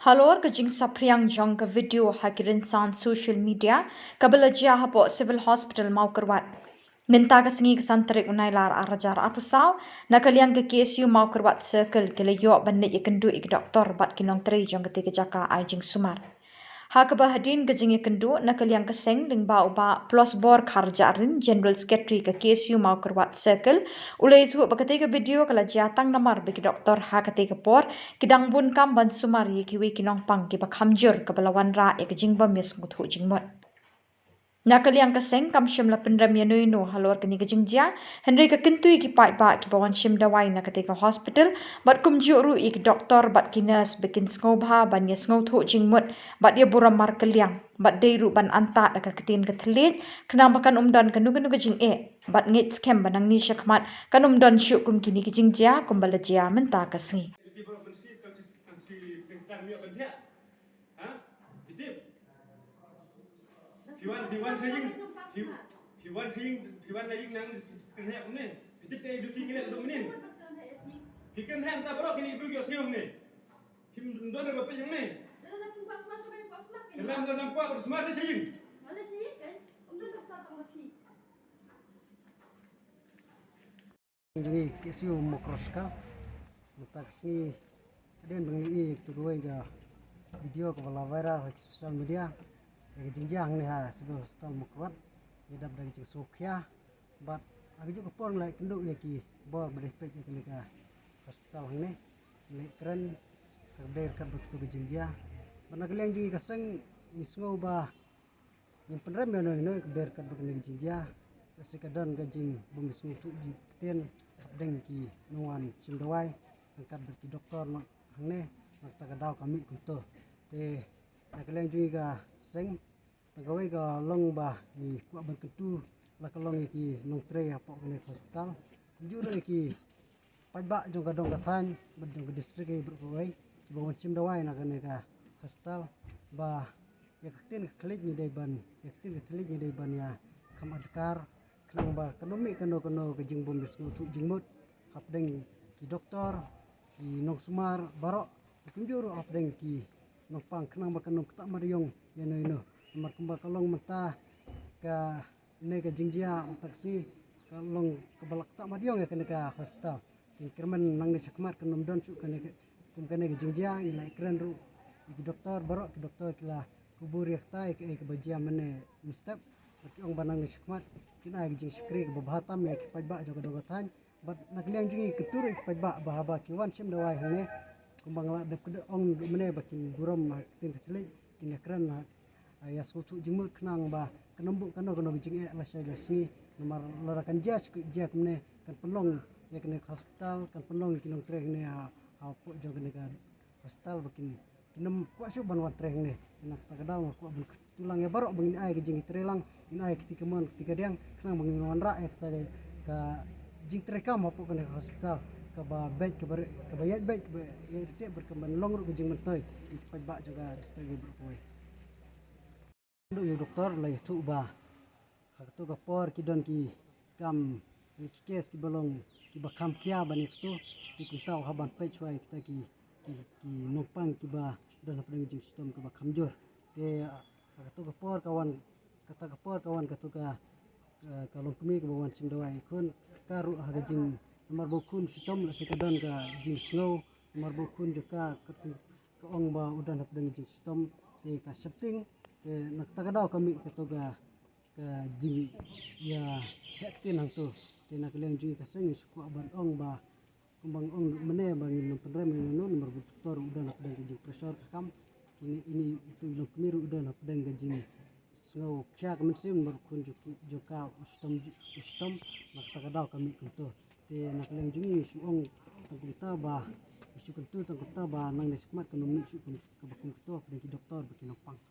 Halor kajing sapriang jong ka video hakirin san social media kabelaja hapo civil hospital mau kerwat. Minta ka sengi kesan terik unai lar arajar apusau na kaliang ke KSU mau kerwat circle kele yo banit ikendu ik doktor bat kinong teri jong ketiga jaka ajing sumar. Ha kebahadin kajing ikendu na kaliang keseng ling ba uba plus bor kharjarin general secretary ke KSU mau kerwat circle ulai itu bakatiga video kala jatang namar bagi doktor ha ketiga por kidang bun kam ban sumari kiwi kinong pang ki bakhamjur kabalawan ra ek jingba mis nguthu jingmot nakali ang kaseng kam shim la pendram ya no halor kini kejingjia henry ka kentui ki pai ba ki bawan shim dawai na ketika hospital bat kum juru ik doktor bat kinas bikin ngobha ban ya ngothu jingmot bat ya buram mar kaliang bat deiru ban anta da ka ketin ka thlit kenang bakan umdan kanu kanu kejing bat ngit skem banang ni syakmat kan umdan syuk kum kini kejingjia kum balajia menta kasngi Piwan saying nang kenhek ni. Pitip ay duti kini dok menin. Pikan hem ta borok kini ibu yo siung ni. Kim don na bape yang ni. Kelam don nampak bersama dia saying. Mana sih kan? Untuk doktor tang pi. Jadi kesiu mokroska mutaksi dan bengi itu dua video kepala viral di sosial media dari jenjang nih ha sebuah hospital mokrot hidup dari jeng sokya bat agi juga pon lai kenduk ya ki bor berefek ya kenika hospital ini keren kerder kan betul ke jenjang mana kalian juga kaseng isngo ba yang penrem ya no kerder kan betul ke jenjang sekadar gajing bumi sungut jikten deng ki nuan cimdawai angkat berki doktor nak hangne nak tagadau kami kunto te nak kalian juga seng tagawai ga long ba ni kuat berketu la kalong ki nong tre apa kene hospital jure ki pajba jong gadong gatan bedong ke distrik e berkuai bawon cimdawai nak kene ka hospital ba ya kaktin klik ni ban ya kaktin klik ni ban ya kamadkar kenang ba ekonomi kano kejing bom bis ngutu jingmut hapdeng ki doktor ki nong sumar barok kunjuru hapdeng ki nong pang kenang ba kanong ketak mariong yano ino nomor kembal kalong mata ka ne ka jingjia taksi kalong kebalak tak mariong ya kene ka hospital kirman nang ni sakmat kanom don su kene ka jingjia nilai keren ru ki doktor barok ki doktor kila kubur yaktai ke bajia mene mistep ki ong banang ni sakmat kina jing skri ke bahatam ya pajba jo kadogatan bat nakliang jungi ketur pajba bahaba ki wan sim dawai hane kumbang la de ong mene bakin buram tin ketlik tin kran ya sutu jingmut kenang ba kenembuk kano jing la sai la sini nomor larakan jas ja kene kan pelong ya kene hospital kan pelong ki nong trek ne ha po jo kene kan hospital bakin kinem kuasu ban wan trek ne nak tagadau ku ban tulang ya barok bangin ai ke jing trelang in ai ketika mon ketika diang kenang bangin wan ra ka jing trekam apa kene hospital ka ba bed ka bayat bed ya te berkembang long ru ke jing mentoy pajba juga distrik berkuai ndu yo doktor lai tu ba hak tu ka por ki don ki kam ki kes ki bolong ki bakam kia bani tu ki kuntau haban pe chuai kita ki nopang ki ba don apa dengan sistem ka bakam jor te hak tu ka por kawan kata ka por kawan ka tu ka kalong kemi ke bawan cimdawai kun karu haga jing nomor bukun sistem la sekadan ka jing snow nomor bukun juga ke ong ba udan apa dengan jing sistem te ka setting te nak tagadau kami katoga ka jing ya hektin hang tu te nak leng jui ka seng suku ban ong ba kumbang ong mene bangin penrem no nomor doktor udah nak deng jing pressure kam ini itu lo kemiru udah nak deng jing so kya kamen sim berkun joka ustom nak tagadau kami kunto te nak leng jui su ong tangkunta ba isu kuntu tangkunta ba nang nesmat konomi su kun ka bakun to doktor bikin pang